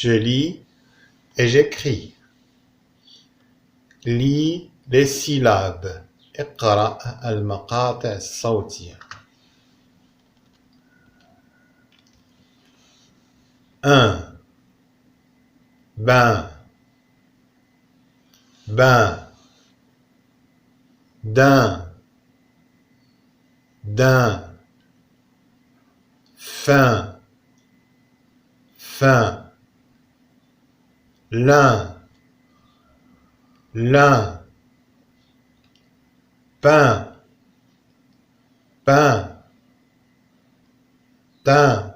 Je lis et j'écris. Lis les syllabes. اقرأ المقاطع الصوتية. 1. Bain. Bain. D'un. D'un. Fin. Fin. L'un. L'un. Pain. Pain. Teint.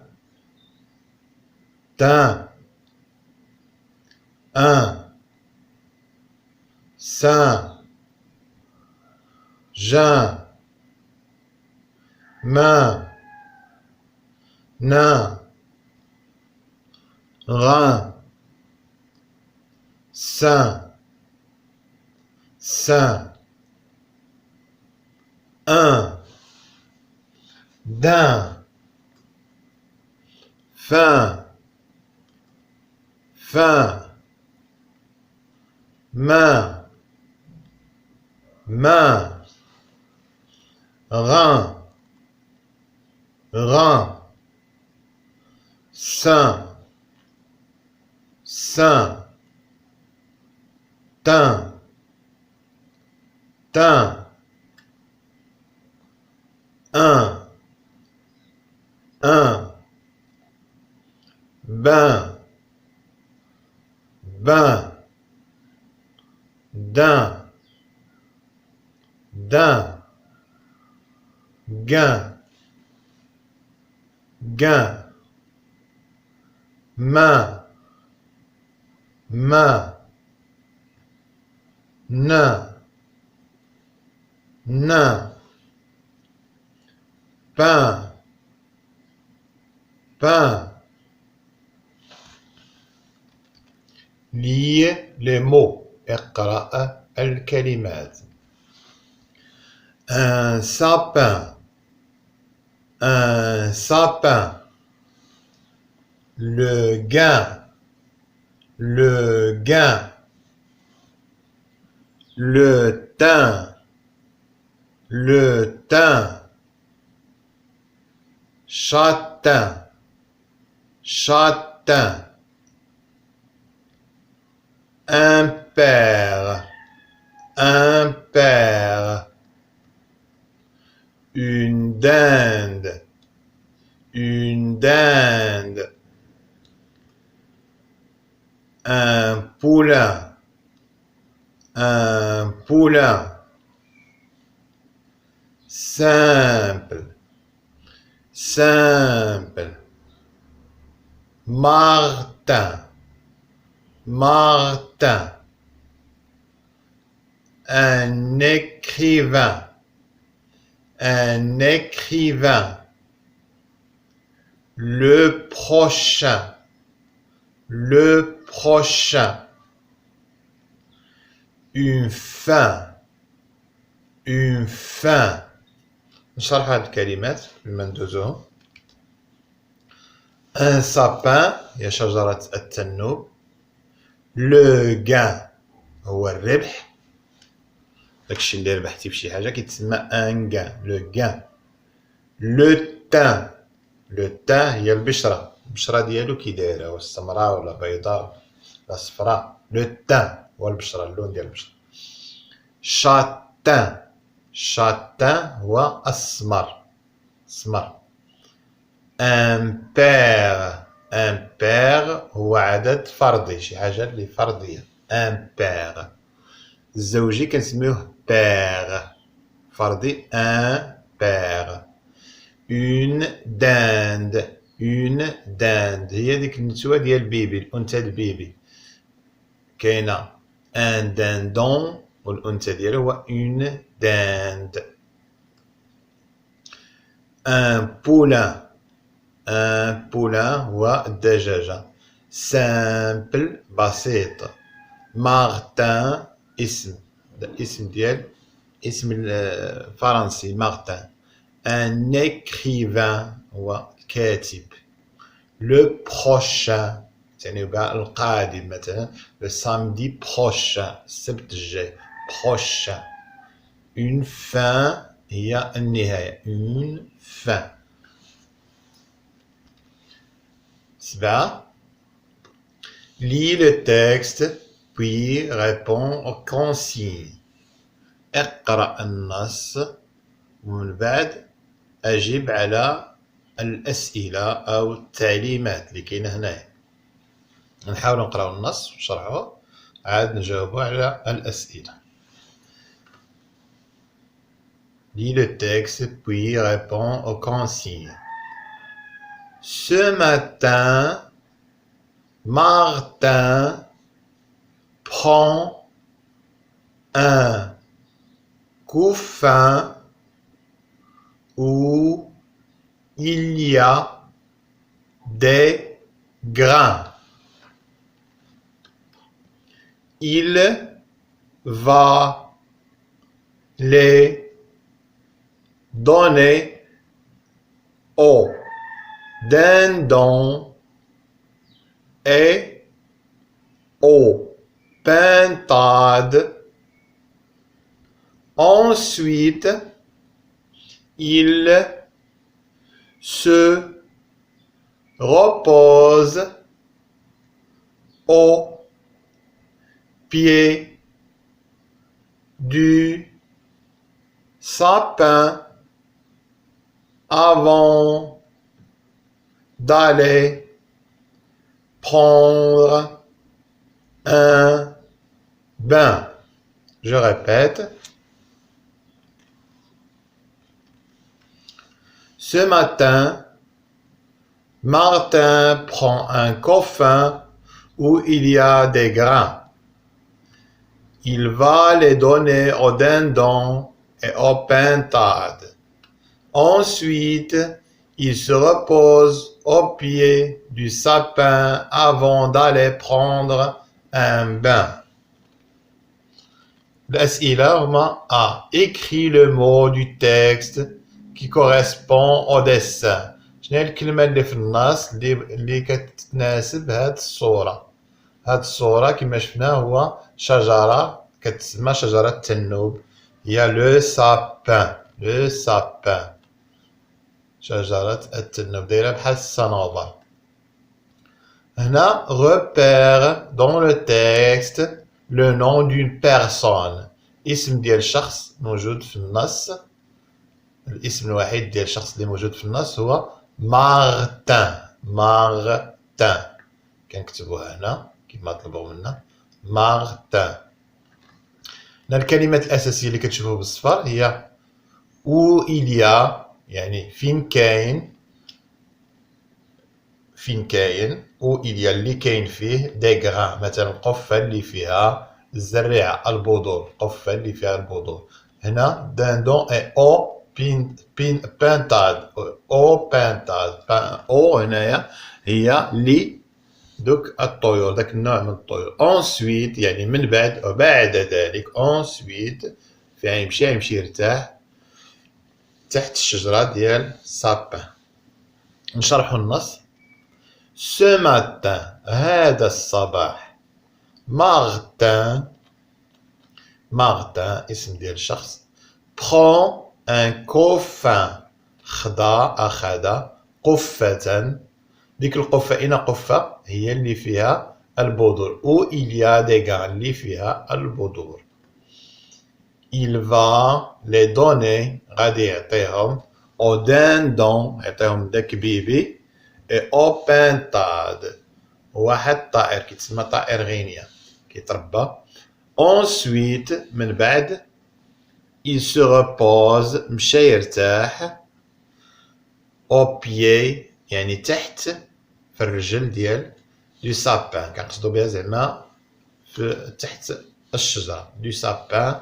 Teint. Un. Saint. Jeun. Main. Nain. Rein. Saint. Saint. Un. D'un. Fin. Fin. Main. Main. Rein. Rein. Saint. Saint. Teint. Teint. Un. Un. Bain. Bain. D'un. D'un. Gain. Gain. Main. Main. Nain. Nain. Pain. Pain. Liez les mots. اقرأ الكلمات. Un sapin. Un sapin. Le gain. Le gain. Le thym. Le thym. Châtain. Châtain. Impair. Impair. Une dinde. Une dinde. Un poulain. Un poulain. Simple. Simple. Martin. Martin. Un écrivain. Un écrivain. Le prochain. Le prochain. Une fin. Une fin. نشرح هذه الكلمات لما ندوزوهم. Un sapin هي شجرة التنوب. Le gain هو الربح. داكشي اللي ربحتي بشي حاجة كيتسمى ان gain. Le gain. Le teint. Le teint هي البشرة. البشرة ديالو كي دايرة واش سمراء ولا بيضاء ولا صفراء. Le teint هو البشرة اللون ديال البشرة. Châtain. Châtain هو السمر. سمر. Impair. Impair هو عدد فردي شي حاجة اللي فردية. Impair. الزوجي كنسميوه pair. فردي impair. Une dinde. Une dinde هي ديك النتوة ديال البيبي الأنثى البيبي. كاينة un dindon والأنثى ديالو هو une dinde. Un poulain. Un poulain هو الدجاجة. Simple بسيط. Martin اسم. اسم ديال اسم الفرنسي Martin. Un écrivain هو الكاتب. Le prochain يعني بقى القادم مثلا le samedi prochain السبت الجاي prochain une fin هي النهاية une fin 7 lis le texte puis réponds aux consignes اقرأ النص ومن بعد أجب على الأسئلة أو التعليمات اللي كاينة هنايا نحاول نقراو النص ونشرحوه عاد نجاوبو على الأسئلة lis le texte puis réponds aux consignes ce matin Martin prend un couffin où il y a des grains. Il va les donner aux dindons et aux pintades. Ensuite, il se repose au pied du sapin avant d'aller prendre un bain. Je répète. Ce matin, Martin prend un couffin où il y a des grains. Il va les donner aux dindons et aux pintades. Ensuite, il se repose au pied du sapin avant d'aller prendre un bain. الأسئلة هما écris le mot du texte qui correspond au dessin. شنو هي الكلمة اللي في النص اللي كتناسب هاد الصورة. هاد الصورة كما شفنا هو شجرة كتسمى شجرة التنوب هي لو سابان لو سابان شجرة التنوب دايرة بحال الصنوبر. هنا repère dans le texte le nom d'une personne. اسم ديال شخص موجود في النص. الاسم الوحيد ديال الشخص اللي موجود في النص هو مارتن. مارتن كنكتبوها هنا كما طلبوا منا مارتن. هنا الكلمات الأساسية اللي كتشوفوا بالصفر هي où il y a يعني فين كاين فين كاين où il y a اللي كاين فيه دي غران مثلا القفة اللي فيها الزريعة البذور القفة اللي فيها البذور. هنا داندون اي او بينتاد او بينتاد او هنايا هي لي دوك الطيور داك النوع من الطيور. ensuite يعني من بعد وبعد ذلك ensuite فيها يمشي يرتاح تحت الشجرة ديال سابان. نشرحو النص. ce matin هذا الصباح Martin اسم ديال الشخص prend un couffin أخذ قفة. ديك القفة أين قفة هي اللي فيها البذور où il y a des grains اللي فيها البذور. il va les donner غادي يعطيهم aux dindons يعطيهم داك بيبي et aux pintades واحد الطائر كيتسمى طائر غينيا كيتربى. ensuite من بعد il se repose مشى يرتاح au pied يعني تحت في الرجل ديال دو سابان كنقصدو بها زعما في تحت الشجرة دو سابان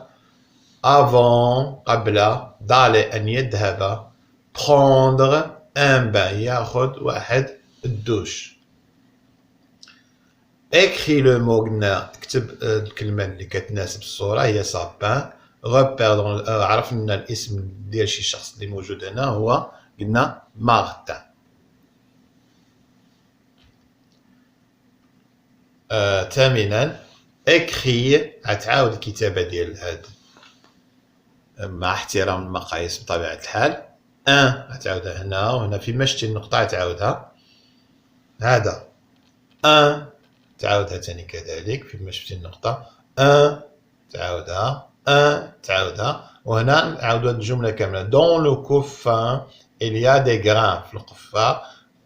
avant قبل d'aller أن يذهب prendre un bain ياخذ واحد الدوش. écris le mot قلنا اكتب الكلمة اللي كتناسب الصورة هي سابان. repère عرفنا الاسم ديال شي شخص اللي موجود هنا هو قلنا مارتن. ثامنا اكري غتعاود الكتابة ديال هاد مع احترام المقاييس بطبيعة الحال. ان غتعاودها هنا وهنا فيما شتي النقطة غتعاودها. هذا ان تعاودها تاني كذلك فيما شفتي النقطة. ان تعاودها، ان تعاودها، وهنا نعاودو هاد الجملة كاملة. دون لو كوفان إليا دي غران، في القفة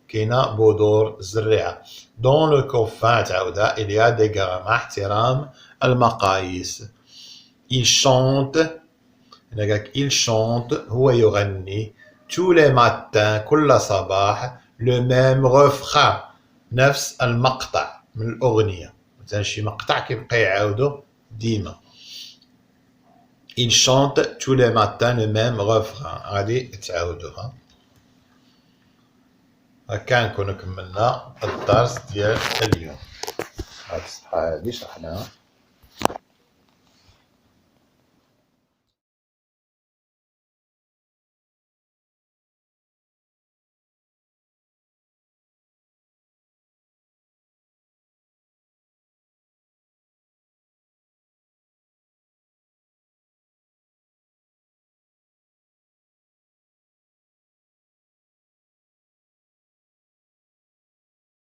كاينة بذور الزريعة. دون لو كوفان تعاودها إليا دي غران مع احترام المقاييس. il chante، هنا قالك il chante هو يغني tous les matins كل صباح le même refrain نفس المقطع من الأغنية. مثلا شي مقطع كيبقى يعاودو ديما. il chante tous les matins le même refrain غادي تعاودوها. هكا نكونو كملنا الدرس ديال اليوم. هاد الصفحة هادي شرحناها.